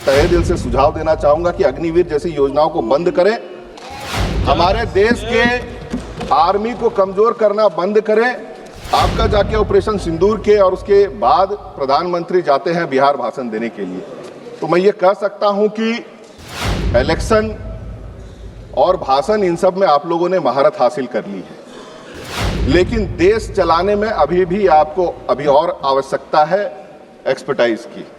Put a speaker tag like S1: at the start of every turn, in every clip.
S1: तहे दिल से सुझाव देना चाहूंगा कि अग्निवीर जैसी योजनाओं को बंद करें, हमारे देश के आर्मी को कमजोर करना बंद करें। आपका जाके ऑपरेशन सिंदूर के और उसके बाद प्रधानमंत्री जाते हैं बिहार भाषण देने के लिए, तो मैं ये कह सकता हूं कि इलेक्शन और भाषण इन सब में आप लोगों ने महारत हासिल कर ली है, लेकिन देश चलाने में अभी भी आपको और आवश्यकता है एक्सपर्टाइज की,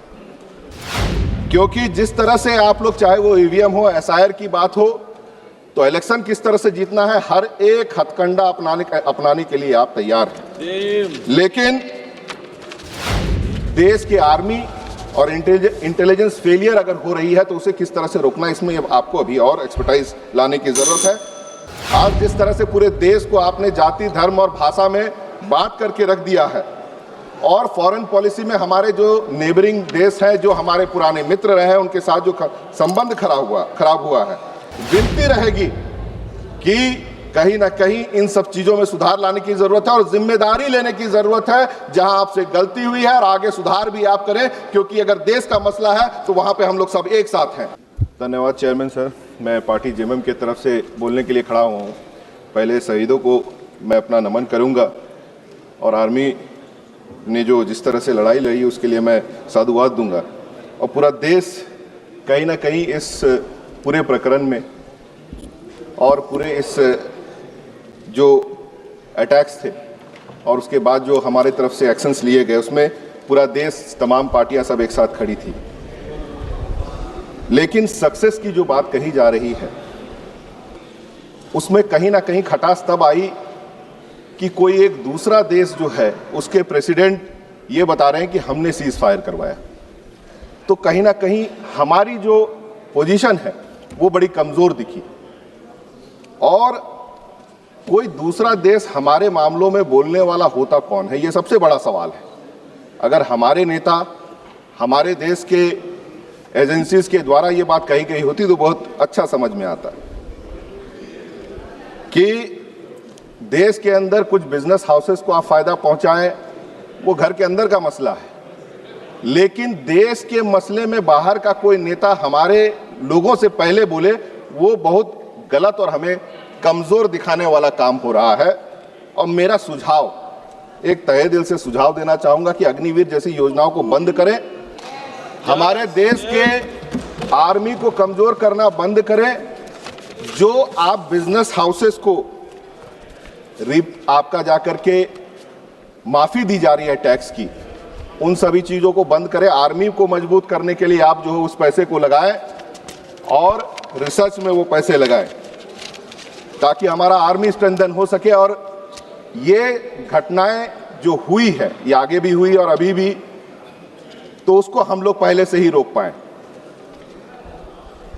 S1: क्योंकि जिस तरह से आप लोग, चाहे वो ईवीएम हो, एसआईआर की बात हो, तो इलेक्शन किस तरह से जीतना है, हर एक हथकंडा अपनाने के लिए आप तैयार हैं। लेकिन देश की आर्मी और इंटेलिजेंस फेलियर अगर हो रही है तो उसे किस तरह से रोकना, इसमें आपको अभी और एक्सपर्टाइज लाने की जरूरत है। आज जिस तरह से पूरे देश को आपने जाति, धर्म और भाषा में बांट करके रख दिया है, और फॉरेन पॉलिसी में हमारे जो नेबरिंग देश हैं, जो हमारे पुराने मित्र रहे हैं, उनके साथ जो संबंध खराब हुआ है, विनती रहेगी कि कहीं ना कहीं इन सब चीजों में सुधार लाने की जरूरत है और जिम्मेदारी लेने की जरूरत है। जहां आपसे गलती हुई है और आगे सुधार भी आप करें, क्योंकि अगर देश का मसला है तो वहां पे हम लोग सब एक साथ हैं। धन्यवाद चेयरमैन सर। मैं पार्टी जेएमएम की तरफ से बोलने के लिए खड़ा हुआ हूँ। पहले शहीदों को मैं अपना नमन करूँगा, और आर्मी ने जो जिस तरह से लड़ाई लड़ी उसके लिए मैं साधुवाद दूंगा। और पूरा देश कहीं ना कहीं इस पूरे प्रकरण में और पूरे इस जो अटैक्स थे और उसके बाद जो हमारे तरफ से एक्शंस लिए गए, उसमें पूरा देश, तमाम पार्टियां सब एक साथ खड़ी थी। लेकिन सक्सेस की जो बात कही जा रही है उसमें कहीं ना कहीं खटास तब आई कि कोई एक दूसरा देश जो है उसके प्रेसिडेंट ये बता रहे हैं कि हमने सीज फायर करवाया। तो कहीं ना कहीं हमारी जो पोजीशन है वो बड़ी कमजोर दिखी, और कोई दूसरा देश हमारे मामलों में बोलने वाला होता कौन है, ये सबसे बड़ा सवाल है। अगर हमारे नेता, हमारे देश के एजेंसीज के द्वारा ये बात कही गई होती तो बहुत अच्छा समझ में आता कि देश के अंदर कुछ बिजनेस हाउसेस को आप फायदा पहुंचाएं, वो घर के अंदर का मसला है, लेकिन देश के मसले में बाहर का कोई नेता हमारे लोगों से पहले बोले, वो बहुत गलत और हमें कमजोर दिखाने वाला काम हो रहा है। और मेरा सुझाव, एक तहे दिल से सुझाव देना चाहूंगा कि अग्निवीर जैसी योजनाओं को बंद करें, हमारे देश के आर्मी को कमजोर करना बंद करें। जो आप बिजनेस हाउसेस को आपका जाकर के माफी दी जा रही है टैक्स की, उन सभी चीजों को बंद करें। आर्मी को मजबूत करने के लिए आप जो है उस पैसे को लगाएं और रिसर्च में वो पैसे लगाएं, ताकि हमारा आर्मी स्ट्रेंथन हो सके। और ये घटनाएं जो हुई है, ये आगे भी हुई और अभी भी, तो उसको हम लोग पहले से ही रोक पाएं।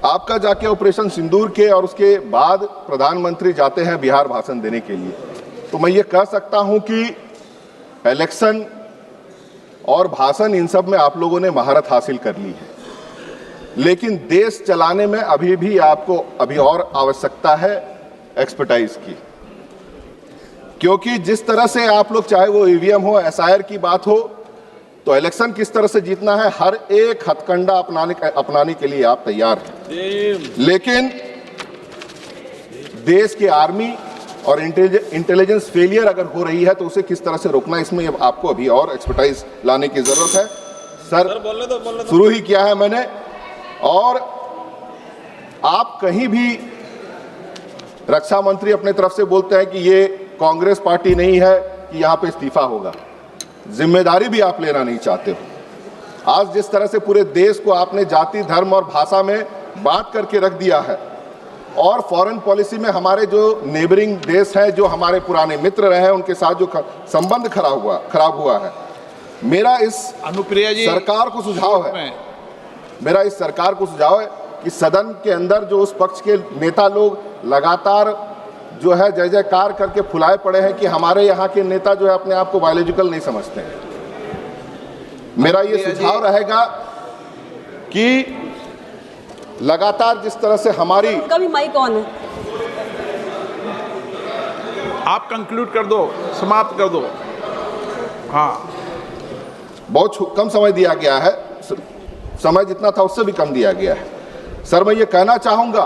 S1: आपका जाके ऑपरेशन सिंदूर के और उसके बाद प्रधानमंत्री जाते हैं बिहार भाषण देने के लिए, तो मैं ये कह सकता हूं कि इलेक्शन और भाषण इन सब में आप लोगों ने महारत हासिल कर ली है, लेकिन देश चलाने में अभी भी आपको और आवश्यकता है एक्सपर्टाइज की, क्योंकि जिस तरह से आप लोग, चाहे वो ईवीएम हो, एसआईआर की बात हो, तो इलेक्शन किस तरह से जीतना है, हर एक हथकंडा अपनाने के लिए आप तैयार हैं। लेकिन देश की आर्मी और इंटेलिजेंस फेलियर अगर हो रही है तो उसे किस तरह से रोकना, इसमें आपको अभी और एक्सपर्टाइज लाने की जरूरत है। सर शुरू ही किया है मैंने, और आप कहीं भी रक्षा मंत्री अपने तरफ से बोलते हैं कि ये कांग्रेस पार्टी नहीं है कि यहाँ पे इस्तीफा होगा, जिम्मेदारी भी आप लेना नहीं चाहते हो। आज जिस तरह से पूरे देश को आपने जाति, धर्म और भाषा में बांट करके रख दिया है, और फॉरेन पॉलिसी में हमारे जो नेबरिंग देश हैं, जो हमारे पुराने मित्र रहे हैं, उनके साथ जो संबंध खराब हुआ है, मेरा इस सरकार को सुझाव है कि सदन के अंदर जो उस पक्ष के नेता लोग लगातार जो है जय जयकार करके फुलाए पड़े हैं कि हमारे यहाँ के नेता जो है अपने आप को बायोलॉजिकल नहीं समझते हैं, मेरा ये सुझाव रहेगा कि लगातार जिस तरह से हमारी,
S2: उनका भी माइक ऑन है,
S3: आप कंक्लूड कर दो, समाप्त कर दो। हाँ,
S1: बहुत कम समय दिया गया है समय जितना था उससे भी कम दिया गया है। सर, मैं ये कहना चाहूँगा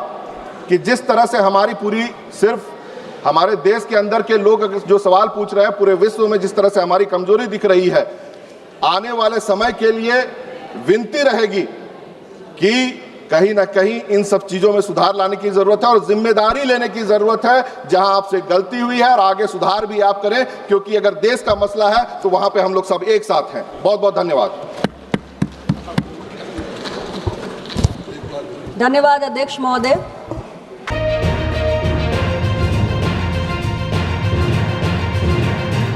S1: कि जिस तरह से हमारी पूरी, सिर्फ हमारे देश के अंदर के लोग जो सवाल पूछ रहे हैं, पूरे विश्व में जिस तरह से हमारी कमजोरी दिख रही है, आने वाले समय के लिए विनती रहेगी कि कहीं ना कहीं इन सब चीजों में सुधार लाने की जरूरत है और जिम्मेदारी लेने की जरूरत है। जहां आपसे गलती हुई है और आगे सुधार भी आप करें, क्योंकि अगर देश का मसला है तो वहां पे हम लोग सब एक साथ हैं। बहुत बहुत धन्यवाद।
S2: धन्यवाद अध्यक्ष महोदय।